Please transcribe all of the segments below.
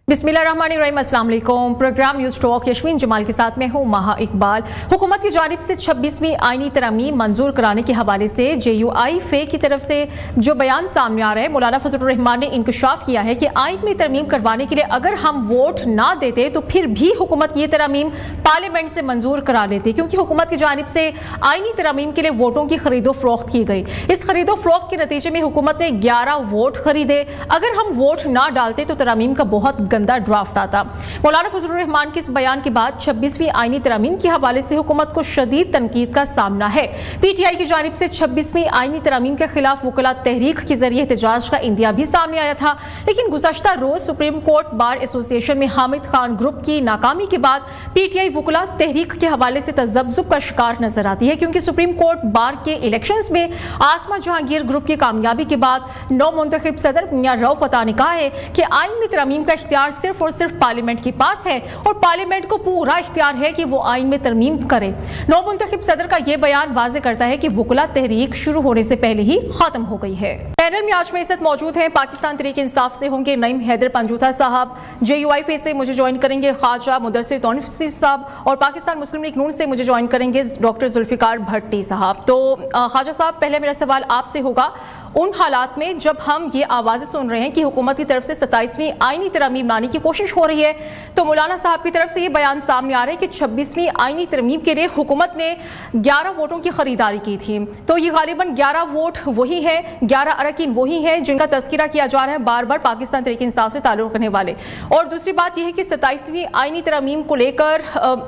बिस्मिल्लाहिर्रहमानिर्रहीम, अस्सलाम वालेकुम। प्रोग्राम न्यूज़ टॉक यशमीन जमाल के साथ मैं हूँ महा इकबाल। हुकूमत की जानिब से 26वीं आईनी तरमीम मंजूर कराने के हवाले से JUI फे की तरफ से जो बयान सामने आ रहा है, मौलाना फजलुर रहमान ने इंकशाफ किया है कि आइन में तरमीम करवाने के लिए अगर हम वोट ना देते तो फिर भी हुकूमत ये तरमीम पार्लियामेंट से मंजूर करा लेती, क्योंकि हुकूमत की जानिब से आइनी तरमीम के लिए वोटों की खरीदो फरोख्त की गई। इस खरीदो फरोख्त के नतीजे में हुकूमत ने 11 वोट खरीदे। अगर हम वोट ना डालते तो तरमीम का बहुत गंदा ड्राफ्ट आता। मौलाना फजलुर रहमान के इस बयान के बाद 26वीं आईनी तरमीम के हवाले से हुकूमत को शदीद तनकीद का सामना है। PTI की जानिब से 26वीं आईनी तरमीम के खिलाफ वकला तहरीक के जरिए एहतजाज का इंदिया भी सामने आया था, लेकिन गुज़श्ता रोज सुप्रीम कोर्ट बार एसोसिएशन में हामिद खान ग्रुप की नाकामी के बाद PTI वकला तहरीक के हवाले से तज़ब्ज़ुब का शिकार नजर आती है, क्योंकि सुप्रीम कोर्ट बार के इलेक्शंस में आसमा जहांगीर ग्रुप की कामयाबी के बाद नौ मुंतखब सदर मियां रऊफ अता ने कहा है कि आइन में तरमीम का इख्तियार सिर्फ और सिर्फ पार्लियामेंट के पास है और पार्लियामेंट को पूरा इख्तियार है कि वो आइन में तरमीम करे। नौ मुंतखब सदर का यह बयान वाज़ेह करता है कि वकला तहरीक शुरू होने से पहले ही खत्म हो गई है। पैनल में आज मेरे साथ मौजूद हैं पाकिस्तान तहरीक इंसाफ से होंगे नईम हैदर पंजूथा साहब, JUI फे से मुझे ज्वाइन करेंगे ख्वाजा मुदस्सिर तौसीफ साहब, और पाकिस्तान मुस्लिम लीग नून से मुझे ज्वाइन करेंगे डॉक्टर जुल्फिकार भट्टी साहब। तो ख्वाजा साहब, पहले मेरा सवाल आपसे होगा, उन हालात में जब हम ये आवाज़ें सुन रहे हैं कि हुकूमत की तरफ से 27वीं आईनी तरमीम लाने की कोशिश हो रही है, तो मौलाना साहब की तरफ से ये बयान सामने आ रहा है कि 26वीं आईनी तरमीम के लिए हुकूमत ने 11 वोटों की खरीदारी की थी। तो ये गालिबन 11 वोट वही है, 11 अरकान वही हैं जिनका तस्करा किया जा रहा है बार बार पाकिस्तान तहरीक इंसाफ से ताल्लुक़ रखने वाले। और दूसरी बात यह है कि 27वीं आईनी तरमीम को लेकर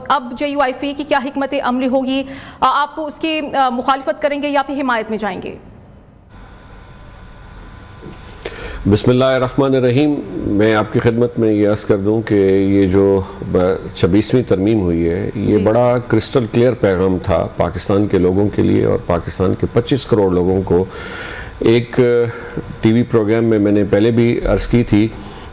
अब JUI फे की क्या हिकमत अमली होगी? आप उसकी मुखालिफत करेंगे या फिर हिमायत में जाएंगे? बिस्मिल्लाहिर्रहमानिर्रहीम। मैं आपकी खिदमत में ये अर्ज़ कर दूं कि ये जो 26वीं तरमीम हुई है, ये बड़ा क्रिस्टल क्लियर पैगाम था पाकिस्तान के लोगों के लिए और पाकिस्तान के 25 करोड़ लोगों को। एक TV प्रोग्राम में मैंने पहले भी अर्ज़ की थी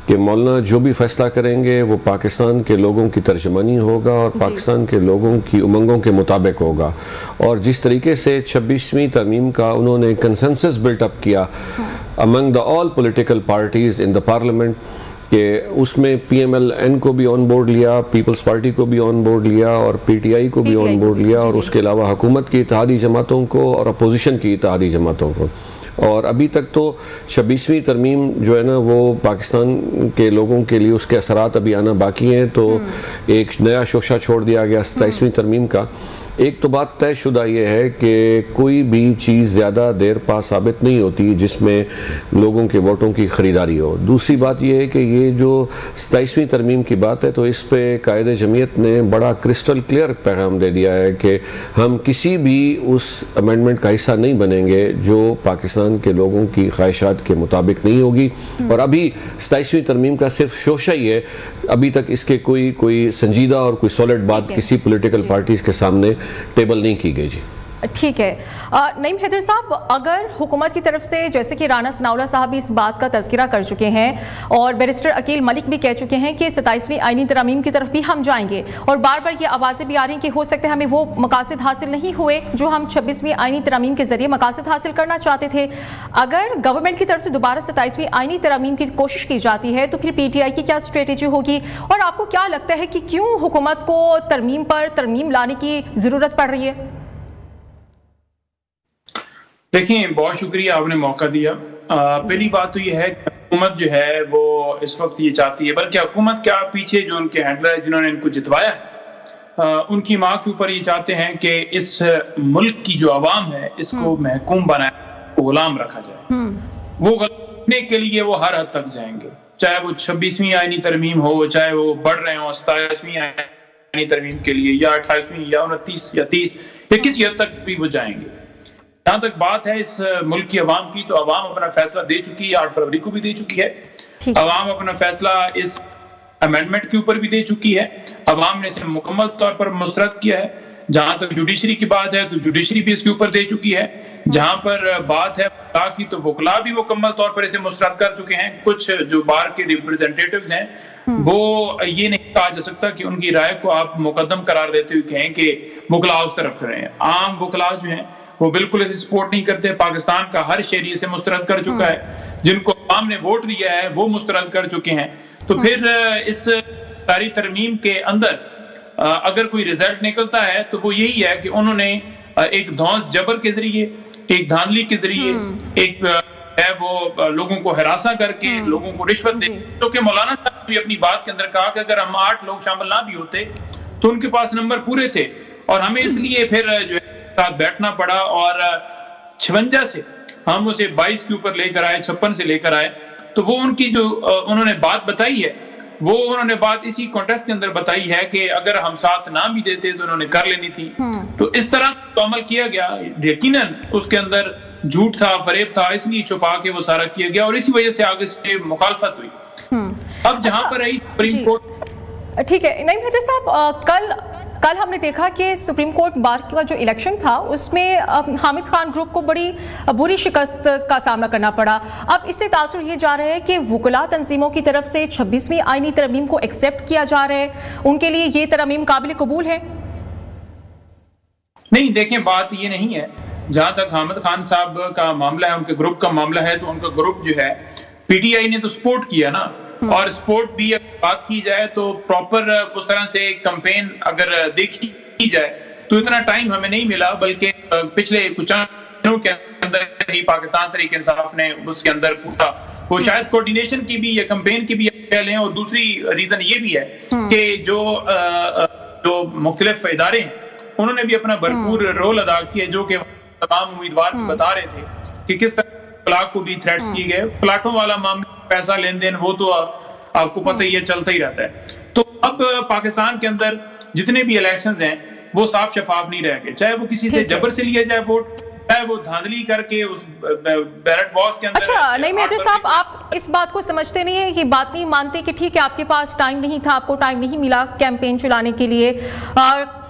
कि मौलाना जो भी फैसला करेंगे वो पाकिस्तान के लोगों की तर्जमानी होगा और पाकिस्तान के लोगों की उमंगों के मुताबिक होगा। और जिस तरीके से 26वीं तरमीम का उन्होंने कंसेंसस बिल्टअप किया among the all political parties in the parliament, कि उसमें PMLN को भी ऑन बोर्ड लिया, पीपल्स पार्टी को भी ऑन बोर्ड लिया और PTI को भी ऑन बोर्ड लिया, और उसके अलावा हुकूमत की इत्तेहादी जमातों को और अपोजिशन की इत्तेहादी जमातों को। और अभी तक तो 26वीं तरमीम जो है ना, वो पाकिस्तान के लोगों के लिए उसके असरात अभी आना बाकी हैं। तो एक नया शोशा छोड़ दिया गया 27वीं तरमीम का। एक तो बात तयशुदा ये है कि कोई भी चीज़ ज़्यादा देर पा साबित नहीं होती जिसमें लोगों के वोटों की ख़रीदारी हो। दूसरी बात यह है कि ये जो 27वीं तरमीम की बात है, तो इस पे कायदे जमीयत ने बड़ा क्रिस्टल क्लियर पैगाम दे दिया है कि हम किसी भी उस अमेंडमेंट का हिस्सा नहीं बनेंगे जो पाकिस्तान के लोगों की ख्वाहिशात के मुताबिक नहीं होगी। और अभी 27वीं तरमीम का सिर्फ शोशा ही है, अभी तक इसके कोई संजीदा और कोई सॉलिड बात किसी पॉलिटिकल पार्टीज़ के सामने टेबल नहीं की गई। जी ठीक है। नईम हैदर साहब, अगर हुकूमत की तरफ से, जैसे कि राना सनाउल्लाह साहब भी इस बात का तज़किरा कर चुके हैं और बैरिस्टर अकील मलिक भी कह चुके हैं कि 27वीं आईनी तरमीम की तरफ भी हम जाएंगे, और बार बार ये आवाज़ें भी आ रही हैं कि हो सकता है हमें वो मकासद हासिल नहीं हुए जो हम 26वीं आईनी तरमीम के जरिए मकासद हासिल करना चाहते थे। अगर गवर्नमेंट की तरफ से दोबारा 27वीं आईनी तरमीम की कोशिश की जाती है तो फिर PTI की क्या स्ट्रेटेजी होगी, और आपको क्या लगता है कि क्यों हुकूमत को तरमीम पर तरमीम लाने की ज़रूरत पड़ रही है? देखिए, बहुत शुक्रिया, आपने मौका दिया। पहली बात तो ये है कि हुकूमत जो है वो इस वक्त ये चाहती है, बल्कि हुकूमत क्या, पीछे जो उनके हैंडलर है जिन्होंने इनको जितवाया उनकी माँ के ऊपर ये चाहते हैं कि इस मुल्क की जो आवाम है इसको महकूम बनाया, गुलाम रखा जाए। वो करने के लिए वो हर हद तक जाएंगे, चाहे वो 26वीं आईनी तरमीम हो, चाहे वो बढ़ रहे हो 27वीं आईनी तरमीम के लिए, या 28वीं या 29 या 30 या किसी हद तक भी वो जाएंगे। जहां तक बात है इस मुल्क की अवाम की, तो अवाम अपना फैसला दे चुकी है, 8 फरवरी को भी दे चुकी है। अवाम अपना फैसला इस अमेंडमेंट के ऊपर भी दे चुकी है। अवाम ने इसे मुकम्मल तौर पर मुस्तरद किया है। जहां तक जुडिशरी की बात है तो जुडिशरी भी इसके ऊपर दे चुकी है। जहां पर बात है वकला की, तो वकला भी मुकम्मल तौर पर इसे मुस्तरद कर चुके हैं। कुछ जो बार के रिप्रेजेंटेटिव्स हैं वो ये नहीं कहा जा सकता कि उनकी राय को आप मुकद्दम करार देते हुए कहें कि वकला उस तरफ रहे हैं। आम वकला जो हैं वो बिल्कुल इसे सपोर्ट नहीं करते। पाकिस्तान का हर शहरी इसे मुस्तरद कर चुका है। जिनको आवाम ने वोट दिया है वो मुस्तरद कर चुके हैं, तो फिर इस सारी तरमीम के अंदर अगर कोई रिजल्ट निकलता है तो वो यही है कि उन्होंने एक धौंस जबर के जरिए, एक धांधली के जरिए, एक है वो लोगों को हरासा करके लोगों को रिश्वत दे। तो कि मौलाना साहब भी अपनी बात के अंदर कहा कि अगर हम 8 लोग शामिल ना भी होते तो उनके पास नंबर पूरे थे और हमें इसलिए फिर जो है साथ बैठना पड़ा और 56 से हम उसे 22 के ऊपर लेकर आए, 56 से लेकर आए। तो वो उनकी जो उन्होंने बात बताई है, वो उन्होंने बात इसी कॉन्टेस्ट के अंदर बताई है कि अगर हम साथ ना भी देते तो उन्होंने कर लेनी थी। तो इस तरह तो अमल किया गया, यकीनन उसके अंदर झूठ था, फरेब था, इसलिए छुपा के वो सारा किया गया और इसी वजह से आगे से मुखालफत हुई। अब जहां पर रही सुप्रीम कोर्ट, ठीक है नईम हैदर साहब, कल हमने देखा कि सुप्रीम कोर्ट बार का जो इलेक्शन था उसमें हामिद खान ग्रुप को बड़ी बुरी शिकस्त का सामना करना पड़ा। अब इससे तासुर ये जा रहा है कि वुकला तंजीमों की तरफ से 26वीं आईनी तरमीम को एक्सेप्ट किया जा रहा है, उनके लिए ये तरमीम काबिल कबूल है? नहीं, देखें बात ये नहीं है। जहां तक हामिद खान साहब का मामला है, उनके ग्रुप का मामला है, तो उनका ग्रुप जो है पीटीआई ने तो सपोर्ट किया ना, और सपोर्ट भी अगर बात की जाए तो प्रॉपर उस तरह से कैंपेन अगर देखी जाए तो इतना टाइम हमें नहीं मिला, बल्कि पिछले कुछ दिनों के अंदर ही पाकिस्तान तहरीक इंसाफ ने उसके अंदर पूरा वो शायद कोऑर्डिनेशन की भी या कैंपेन की भी पहले हैं। और दूसरी रीजन ये भी है कि जो मुख्तलिफ इदारे हैं उन्होंने भी अपना भरपूर रोल अदा किया, जो कि तमाम उम्मीदवार भी बता रहे थे कि किस तरह प्लाट को भी थ्रेट्स किए गए। प्लाटों वाला मामला, पैसा लेन देन, वो तो आपको पता ही है, चलता ही रहता है। तो अब पाकिस्तान के अंदर जितने भी इलेक्शंस हैं वो साफ शफाफ नहीं रह गए, चाहे वो किसी से जबर से लिया जाए वोट, चाहे वो धांधली करके उस बैलेट बॉक्स के अंदर। अच्छा नहीं हैदर साहब, आप इस बात को समझते नहीं है, ये बात नहीं मानते कि ठीक है आपके पास टाइम नहीं था, आपको टाइम नहीं मिला कैंपेन चलाने के लिए,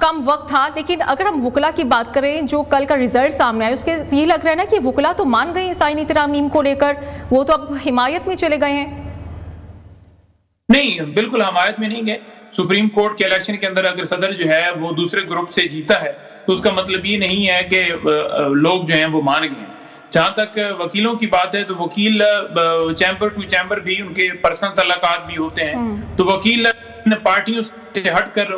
कम वक्त था, लेकिन अगर हम वुकला की बात करें जो कल का रिजल्ट सामने आया उसके ये लग रहा है ना कि वुकला तो मान गए इस आईनी तरमीम को लेकर, वो तो अब हिमायत में चले गए हैं। नहीं, बिल्कुल हिमायत में नहीं गए। सुप्रीम कोर्ट के इलेक्शन के अंदर अगर सदर जो है वो दूसरे ग्रुप से जीता है तो उसका मतलब ये नहीं है कि लोग जो हैं वो मान गए हैं। जहां तक वकीलों की बात है तो वकील चैम्बर टू चैम्बर भी उनके पर्सनल तल्लुकात भी होते हैं, तो वकील पार्टियों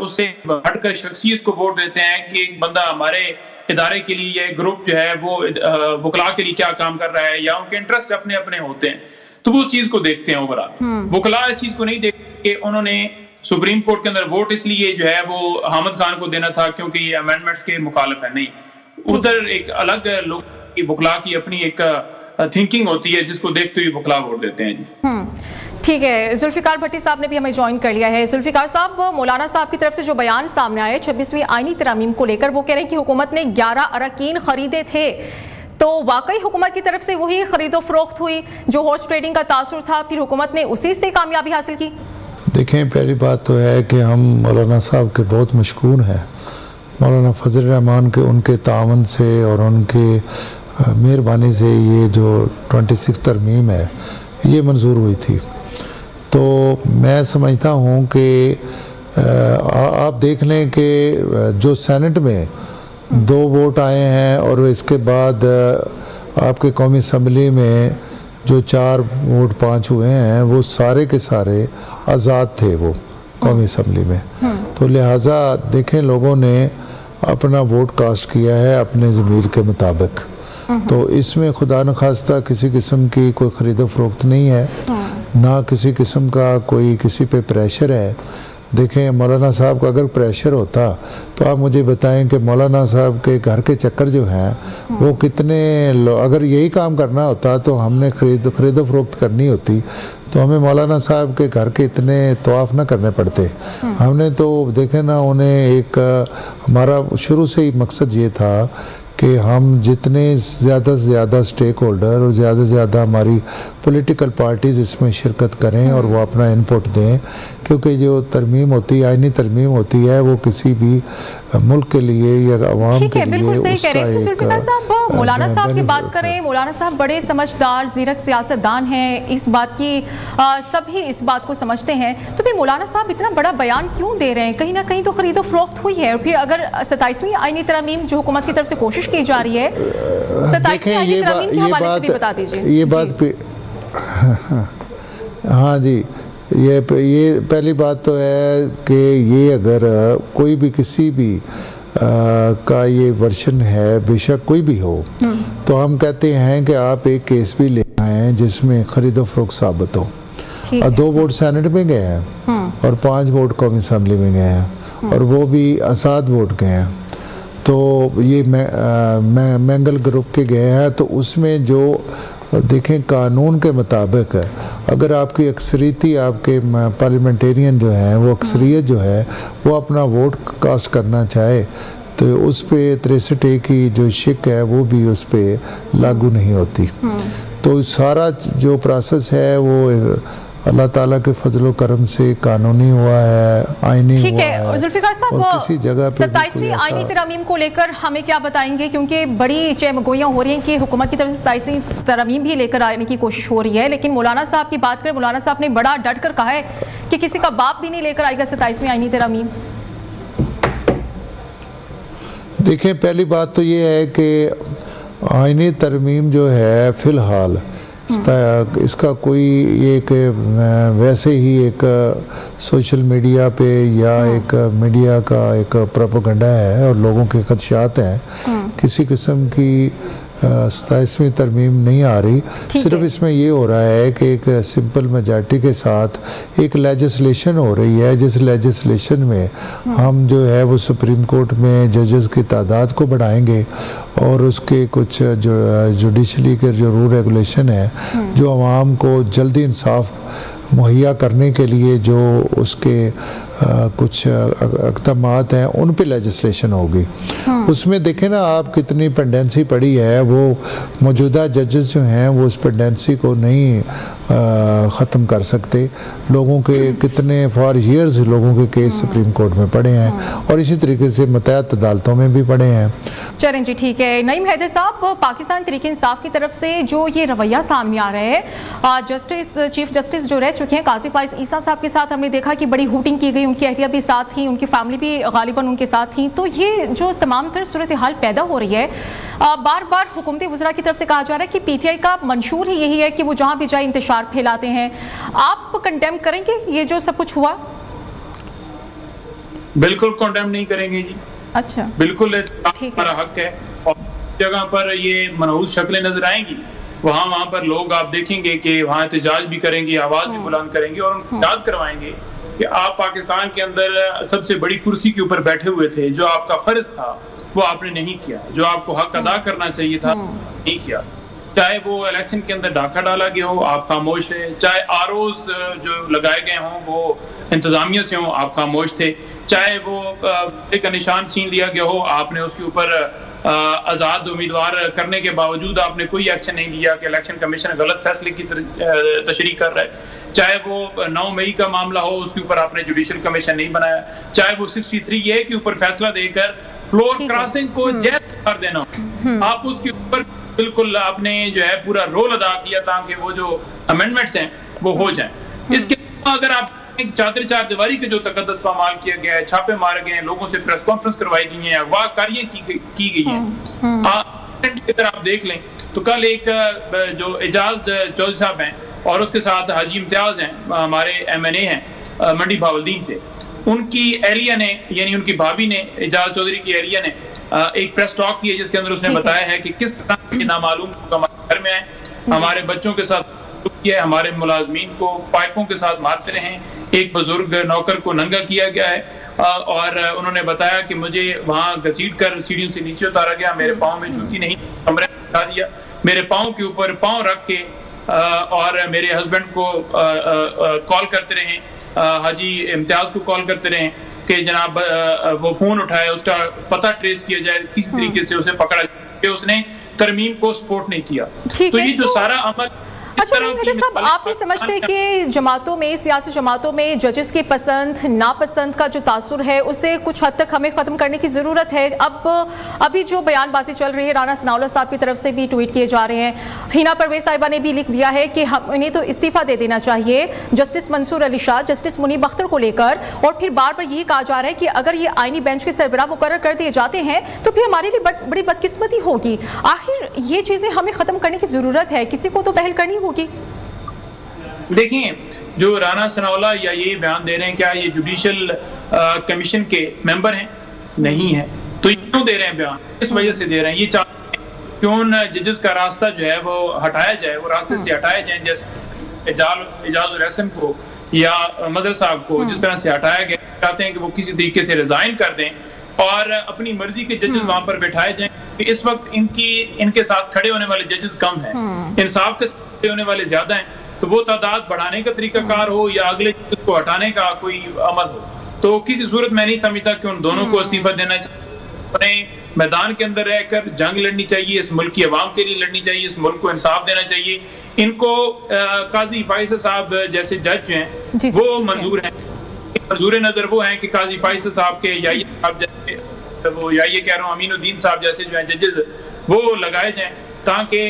से हटकर शख्सियत को वोट देते हैं कि एक बंदा हमारे इदारे के लिए या ग्रुप जो है वो वकला के लिए क्या काम कर रहा है, या उनके इंटरेस्ट अपने अपने होते हैं, तो वो उस चीज को देखते हैं ओवरऑल। वकला इस चीज को नहीं देखते। उन्होंने सुप्रीम कोर्ट के अंदर वोट इसलिए जो है वो हामिद खान को देना था क्योंकि ये अमेंडमेंट्स के मुखालिफ है, नहीं, उधर एक अलग लोग की वकला की अपनी एक थिंकिंग होती है जिसको देखते हुए वकला वोट देते हैं। ठीक है, जुल्फिकार भट्टी साहब ने भी हमें ज्वाइन कर लिया है। जुल्फिकार साहब, मौलाना साहब की तरफ से जो बयान सामने आया 26वीं आईनी तरमीम को लेकर, वो कह रहे हैं कि हुकूमत ने 11 अरकान खरीदे थे, तो वाकई हुकूमत की तरफ से वही खरीदो फरोख्त हुई जो हॉर्स ट्रेडिंग का तासुर था, फिर हुकूमत ने उसी से कामयाबी हासिल की? देखें, पहली बात तो है कि हम मौलाना साहब के बहुत मशकूर हैं। मौलाना फजल रहमान के उनके तावन से और उनके मेहरबानी से ये जो 26 तरमीम है ये मंजूर हुई थी। तो मैं समझता हूँ कि आप देख लें कि जो सेनेट में 2 वोट आए हैं और इसके बाद आपके कौमी असम्बली में जो 4 वोट 5 हुए हैं वो सारे के सारे आज़ाद थे वो कौमी असम्बली में। तो लिहाजा देखें, लोगों ने अपना वोट कास्ट किया है अपने ज़मीर के मुताबिक, तो इसमें खुदा न खास्ता किसी किस्म की कोई ख़रीदो फरोख्त नहीं है, ना किसी किस्म का कोई किसी पे प्रेशर है। देखें, मौलाना साहब का अगर प्रेशर होता तो आप मुझे बताएं कि मौलाना साहब के घर के चक्कर जो हैं वो कितने, अगर यही काम करना होता तो हमने खरीदो फरोख्त करनी होती तो हमें मौलाना साहब के घर के इतने तवाफ़ ना करने पड़ते। हमने तो देखें ना, उन्हें एक हमारा शुरू से ही मकसद ये था कि हम जितने ज़्यादा से ज़्यादा स्टेक होल्डर और ज़्यादा से ज़्यादा हमारी पॉलिटिकल पार्टीज़ इसमें शिरकत करें और वो अपना इनपुट दें, क्योंकि जो तरमीम होती है, आईनी तरमीम होती है, वो किसी भी मुल्क के लिए या अवाम के लिए बिल्कुल सही कह रहे हैं। जुल्फिकार साहब, मौलाना साहब की बात करें, मौलाना साहब बड़े समझदार ज़ीरक सियासतदान हैं, इस बात की सभी इस बात को समझते हैं, तो फिर मौलाना साहब इतना बड़ा बयान क्यों दे रहे हैं? कहीं ना कहीं तो खरीदो फरोख्त हुई है। और फिर अगर 27वीं आईनी तरमीम जो हुकूमत की तरफ से कोशिश की जा रही है, 27वीं आईनी तरमीम के हवाले से भी बता दीजिए। हाँ जी, ये पहली बात तो है कि ये अगर कोई भी किसी भी का ये वर्जन है, बेशक कोई भी हो, तो हम कहते हैं कि आप एक केस भी ले आए जिसमें खरीदो फरोख्त साबित हो। 2 वोट सेनेट में गए हैं और 5 वोट कौमी असम्बली में गए हैं और वो भी आज़ाद वोट गए हैं। तो ये मैंगल ग्रुप के गए हैं, तो उसमें जो देखें कानून के मुताबिक अगर आपकी अक्सरियती आपके पार्लियामेंटेरियन जो हैं वो अक्सरियत जो है वो अपना वोट कास्ट करना चाहे तो उस पे 63A की जो शिक है वो भी उस पे लागू नहीं होती। तो सारा जो प्रोसेस है वो अल्लाह ताला के फजलो करम से कानूनी हुआ है, आईनी हुआ है। ठीक है जुल्फिकार साहब, किसी जगह पे 27वीं आईनी तरमीम को लेकर हमें क्या बताएंगे, क्योंकि बड़ी चहमगोइयां हो रही हैं कि हुकूमत की तरफ से 27वीं तरमीम भी लेकर आने की कोशिश हो रही है, लेकिन मौलाना साहब की बात करें, मौलाना साहब ने बड़ा डट कर कहा है कि किसी का बाप भी नहीं लेकर आएगा 27वीं आईनी तरमीम। देखें, पहली बात तो ये है कि आईनी तरमीम जो है फ़िलहाल इसका कोई एक वैसे ही एक सोशल मीडिया पे या एक मीडिया का एक प्रोपेगेंडा है और लोगों के खदशात हैं। किसी किस्म की 27वीं तरमीम नहीं आ रही, सिर्फ इसमें ये हो रहा है कि एक सिंपल मेजॉरिटी के साथ एक लेजिस्लेशन हो रही है, जिस लेजिस्लेशन में हम जो है वो सुप्रीम कोर्ट में जजेस की तादाद को बढ़ाएंगे और उसके कुछ जो जुडिशली के जो रूल रेगुलेशन है जो आवाम को जल्दी इंसाफ मुहैया करने के लिए जो उसके कुछ अक़दामात हैं उन पे लेजिस्लेशन होगी। उसमें देखें ना आप कितनी पेंडेंसी पड़ी है, वो मौजूदा जजेस जो हैं वो उस पेंडेंसी को नहीं ख़त्म कर सकते। लोगों के कितने फॉर ईयर्स लोगों के केस सुप्रीम कोर्ट में पड़े हैं और इसी तरीके से मुतअद्दिद अदालतों में भी पड़े हैं। चलें जी, ठीक है। नईम हैदर साहब, पाकिस्तान तहरीक इंसाफ की तरफ से जो ये रवैया सामने आ रहा है, चीफ जस्टिस जो रह चुके हैं काजी फाइज ईसा साहब के साथ हमने देखा कि बड़ी हूटिंग की गई, उनकी अहलिया भी साथ थी, उनकी फैमिली भी गालिबन उनके साथ थी। तो ये जो तमाम तरह सूरत हाल पैदा हो रही है, बार बार हुकूमती वज़रा की तरफ से कहा जा रहा है कि पीटीआई का मंशूर ही यही है कि वो जहाँ भी जाए इंतशार फैलाते हैं। आप कंडेम करेंगे ये जो सब कुछ हुआ? बिल्कुल कंडेम नहीं करेंगे जी। अच्छा, बिल्कुल हमारा हक है और जगह पर ये मनहूस शक्लें नजर आएंगी वहाँ पर लोग आप देखेंगे कि वहाँ एहतजाज भी करेंगे, आवाज भी बुलंद करेंगे और उनको याद करवाएंगे कि आप पाकिस्तान के अंदर सबसे बड़ी कुर्सी के ऊपर बैठे हुए थे, जो आपका फर्ज था वो आपने नहीं किया, जो आपको हक अदा करना चाहिए था नहीं किया। चाहे वो इलेक्शन के अंदर डाका डाला गया हो, आप खामोश थे। चाहे आरओस जो लगाए गए हों वो इंतजामिया से हों, आप खामोश थे। चाहे वो एक निशान छीन लिया गया हो, आपने उसके ऊपर आज़ाद उम्मीदवार करने के बावजूद आपने कोई एक्शन नहीं लिया कि इलेक्शन कमीशन गलत फैसले की तशरीह कर रहा है। चाहे वो 9 मई का मामला हो, उसके ऊपर आपने जुडिशल कमीशन नहीं बनाया। चाहे वो 63A के ऊपर फैसला देकर फ्लोर क्रॉसिंग को जायज कर देना, आप उसके ऊपर बिल्कुल आपने जो है पूरा रोल अदा किया ताकि वो जो अमेंडमेंट्स हैं वो हो जाएं। इसके अगर आप चार दीवारी के जो तकद्दस पामाल किया गया है, छापे मारे गए हैं, लोगों से प्रेस कॉन्फ्रेंस करवाई गई है, अगवाकारियां की गई हैं, आप देख लें तो कल एक जो एजाज चौधरी साहब हैं और उसके साथ हाजी इम्तियाज हैं, हमारे MNA हैं मंडी भावलदीन से, उनकी एहलिया ने यानी उनकी भाभी ने, एजाज चौधरी की एहलिया ने एक प्रेस टॉक की है जिसके अंदर उसने बताया है कि किस तरह नामालूम हमारे घर में आए, हमारे बच्चों के साथ किया, हमारे मुलाजमीन को पाइपों के साथ मारते रहे, एक बुजुर्ग नौकर को नंगा किया गया है और उन्होंने बताया कि मुझे वहां घसीट कर सीढ़ियों से नीचे उतारा गया, मेरे पाँव में जूती नहीं, कमरे में बिठा दिया, मेरे पाँव के ऊपर पाँव रख के और मेरे हस्बैंड को कॉल करते रहे, हाजी इम्तियाज को कॉल करते रहे कि जनाब वो फोन उठाए, उसका पता ट्रेस किया जाए, किसी तरीके से उसे पकड़ा जाए। उसने तरमीम को सपोर्ट नहीं किया। तो ये जो सारा अमल अच्छा नईम साहब, आप नहीं समझते कि जमातों में, सियासी जमातों में जजेस की पसंद नापसंद का जो तासुर है उसे कुछ हद तक हमें ख़त्म करने की ज़रूरत है? अभी जो बयानबाजी चल रही है, राना सनाउल्लाह साहब की तरफ से भी ट्वीट किए जा रहे हैं, हिना परवेज साहिबा ने भी लिख दिया है कि हम इन्हें तो इस्तीफ़ा दे देना चाहिए जस्टिस मंसूर अली शाह, जस्टिस मुनीब अख्तर को लेकर, और फिर बार बार यही कहा जा रहा है कि अगर ये आईनी बेंच के सरबराह मुकर्रर कर दिए जाते हैं तो फिर हमारे लिए बड़ी बदकिस्मती होगी। आखिर ये चीज़ें हमें ख़त्म करने की ज़रूरत है, किसी को तो पहल करनी होगी। देखिए, जो राना सनाउल्लाह या ये बयान दे रहे हैं, क्या ये जुडिशल कमीशन के मेंबर हैं? नहीं है। तो क्यों दे रहे हैं बयान? इस वजह से दे रहे हैं, ये चाहते हैं क्यों जजेस का रास्ता जो है वो हटाया जाए, वो रास्ते से हटाए जाए, जैसे एजाजुर रहसन को या मदर साहब को जिस तरह से हटाया गया। चाहते हैं कि वो किसी तरीके से रिजाइन कर दें और अपनी मर्जी के जजेस वहां पर बैठाए जाएं। इस वक्त इनके साथ खड़े होने वाले जजेस कम हैं, इंसाफ के साथ खड़े होने वाले ज्यादा हैं। तो वो तादाद बढ़ाने का तरीकाकार हो या अगले जजेस को हटाने का कोई अमल हो, तो किसी सूरत में नहीं समझता कि उन दोनों को इस्तीफा देना चाहिए। अपने मैदान के अंदर रहकर जंग लड़नी चाहिए, इस मुल्क की आवाम के लिए लड़नी चाहिए, इस मुल्क को इंसाफ देना चाहिए। इनको काजी फैसल साहब जैसे जज जो हैं वो मंजूर हैं, मंजूर नजर वो हैं कि काजी फैसल साहब के या ये कह रहा हूँ अमीनुद्दीन साहब जैसे जो हैं जजेस वो लगाए जाएं, ताकि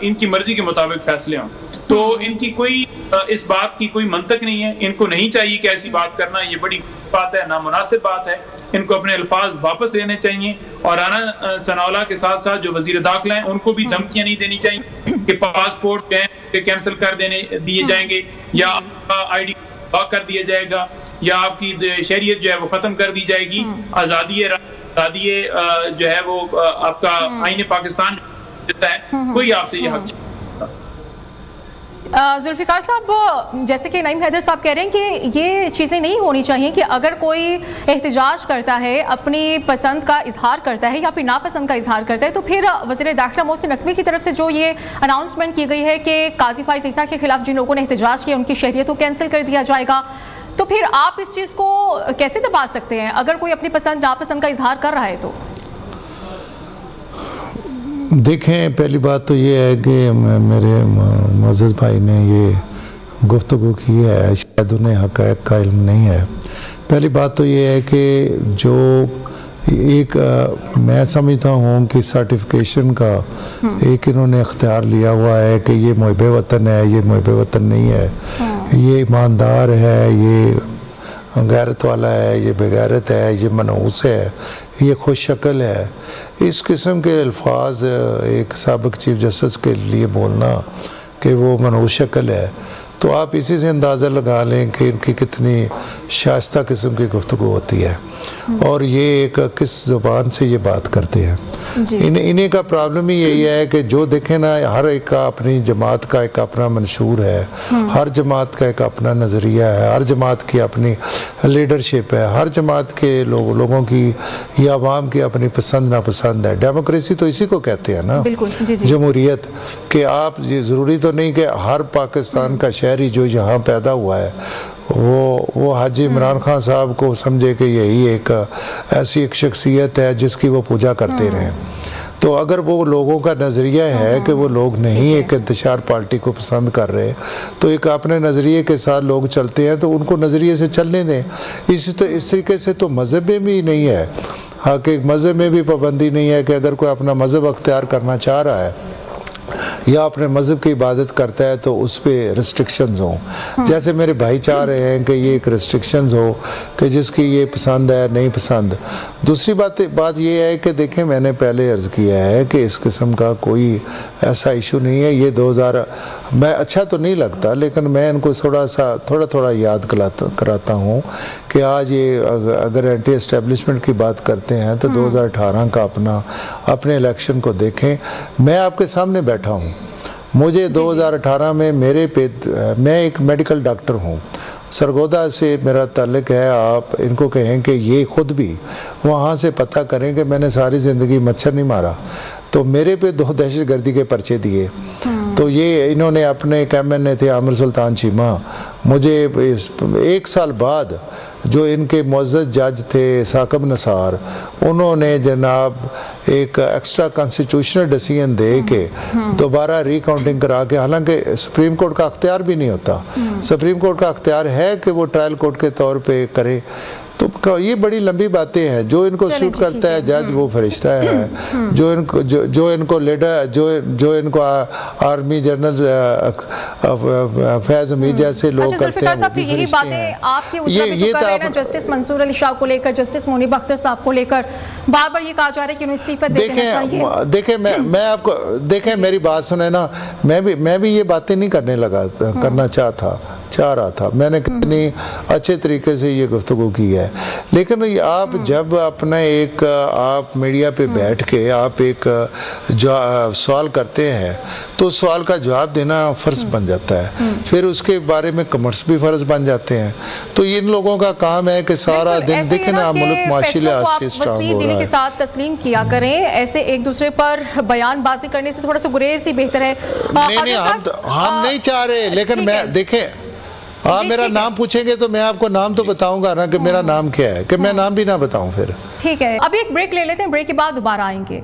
इनकी मर्जी के मुताबिक फैसले हों। तो इनकी कोई इस बात की कोई मंतक नहीं है, इनको नहीं चाहिए कि ऐसी बात करना, ये बड़ी बात है, नामुनासिब बात है। इनको अपने अल्फाज वापस लेने चाहिए और राना सनाउल्लाह के साथ साथ जो वजीर दाखिला हैं उनको भी धमकियां नहीं देनी चाहिए कि पासपोर्ट कैंसिल कर दिए जाएंगे या ID कर दिया जाएगा या आपकी शरीयत जो है वो खत्म कर दी जाएगी। आजादी जो है वो आपका आईने पाकिस्तान देता है, कोई आपसे ये हक। जुल्फिकार साहब, जैसे कि नईम हैदर साहब कह रहे हैं कि ये चीज़ें नहीं होनी चाहिए कि अगर कोई एहतजाज करता है, अपनी पसंद का इजहार करता है या फिर नापसंद का इजहार करता है, तो फिर वज़ीर दाखिला मोहसिन नकवी की तरफ से जो ये अनाउंसमेंट की गई है कि काजी फाइज ईसा के खिलाफ जिन लोगों ने एहतजाज किया उनकी शहरियत को कैंसिल कर दिया जाएगा, तो फिर आप इस चीज़ को कैसे दबा सकते हैं अगर कोई अपनी पसंद नापसंद का इजहार कर रहा है? तो देखें, पहली बात तो ये है कि मेरे मोअज़्ज़ज़ भाई ने ये गुफ्तगू की है, शायद उन्हें हक़ाइक़ का इल्म नहीं है। पहली बात तो ये है कि जो एक मैं समझता हूँ कि सर्टिफिकेशन का एक इन्होंने इख्तियार लिया हुआ है कि ये मुहिब वतन है, ये मुहिब वतन नहीं है, ये ईमानदार है, ये गैरत वाला है, ये बेगैरत है, ये मनहूस है, ये खुश शक्ल है। इस किस्म के अल्फाज एक साबिक़ चीफ जस्टिस के लिए बोलना कि वो मनहूस शक्ल है, तो आप इसी से अंदाज़ा लगा लें कि इनकी कितनी शाइस्ता किस्म की गुफ्तगू होती है और ये एक किस ज़ुबान से ये बात करते हैं। इन्हीं का प्रॉब्लम ही यही है कि जो देखें ना, हर एक का अपनी जमात का एक अपना मंशूर है, हर जमात का एक अपना नज़रिया है, हर जमात की अपनी लीडरशिप है, हर जमात के लोगों की या आवाम की अपनी पसंद नापसंद है। डेमोक्रेसी तो इसी को कहते हैं ना, जमहूरियत, कि आप ज़रूरी तो नहीं कि हर पाकिस्तान का शहरी जो यहाँ पैदा हुआ है वो हाजी इमरान खान साहब को समझे कि यही एक ऐसी एक शख्सियत है जिसकी वो पूजा करते रहें। तो अगर वो लोगों का नज़रिया है कि वो लोग नहीं एक इंतशार पार्टी को पसंद कर रहे, तो एक अपने नज़रिए के साथ लोग चलते हैं तो उनको नज़रिए से चलने दें। इस तरीके से तो मज़हब में भी नहीं है, हाँ, कि मज़हब में भी पाबंदी नहीं है कि अगर कोई अपना मज़हब अख्तियार करना चाह रहा है या अपने मज़हब की इबादत करता है तो उस पर रिस्ट्रिक्शंस हों। जैसे मेरे भाई चाह रहे हैं कि ये एक रिस्ट्रिक्शंस हो कि जिसकी ये पसंद है नहीं पसंद। दूसरी बात ये है कि देखें, मैंने पहले अर्ज़ किया है कि इस किस्म का कोई ऐसा इशू नहीं है। ये 2000 मैं अच्छा तो नहीं लगता, लेकिन मैं इनको थोड़ा याद कराता हूँ कि आज ये अगर एंटी एस्टेब्लिशमेंट की बात करते हैं तो 2018 का अपने इलेक्शन को देखें। मैं आपके सामने बैठा हूँ, मुझे 2018 में मैं एक मेडिकल डॉक्टर हूँ, सरगोदा से मेरा ताल्लुक़ है। आप इनको कहें कि ये ख़ुद भी वहाँ से पता करें कि मैंने सारी ज़िंदगी मच्छर नहीं मारा, तो मेरे पे 2 दहशतगर्दी के पर्चे दिए। तो ये इन्होंने अपने एक MNA थे आमिर सुल्तान चीमा, मुझे 1 साल बाद जो इनके मुअज़्ज़ज़ जज थे साकिब नसार, उन्होंने जनाब एक एक्स्ट्रा कॉन्स्टिट्यूशनल डिसीजन दे के दोबारा रिकाउंटिंग करा के, हालांकि सुप्रीम कोर्ट का अख्तियार भी नहीं होता, सुप्रीम कोर्ट का अख्तियार है कि वो ट्रायल कोर्ट के तौर पे करे, तो ये बड़ी लंबी बातें हैं। जो इनको सूट करता है जज वो फरिश्ता है, जो इनको लीडर जो इनको आर्मी जनरल फैज हमीद जैसे लोग करते हैं, यही बातें आपकी ये तो जस्टिस मंसूर अली शाह को लेकर, जस्टिस मुनीब अख्तर साहब को लेकर बार बार ये कहा जा रहा है कि उन्हें इस्तीफा देना चाहिए। देखें मैं आपको देखें, मेरी बात सुने ना, मैं भी ये बातें नहीं करना चाह रहा था। मैंने कितनी अच्छे तरीके से ये गुफ्तगू की है, लेकिन आप जब अपना आप मीडिया पे बैठ के आप एक सवाल करते हैं तो सवाल का जवाब देना फ़र्ज बन जाता है, फिर उसके बारे में कमेंट्स भी फ़र्ज बन जाते हैं। तो इन लोगों का काम है कि सारा दिन देखें ना, मुल्क माशी लिहाज से स्ट्रांग हो रहा है के साथ तस्लीम किया करें, ऐसे एक दूसरे पर बयानबाजी करने से थोड़ा सा गुरेज ही बेहतर है। नहीं, हम नहीं चाह रहे, लेकिन मैं देखें आप मेरा नाम पूछेंगे तो मैं आपको नाम तो बताऊंगा ना कि मेरा नाम क्या है, कि मैं नाम भी ना बताऊं फिर। ठीक है, अभी एक ब्रेक ले लेते हैं, ब्रेक के बाद दोबारा आएंगे।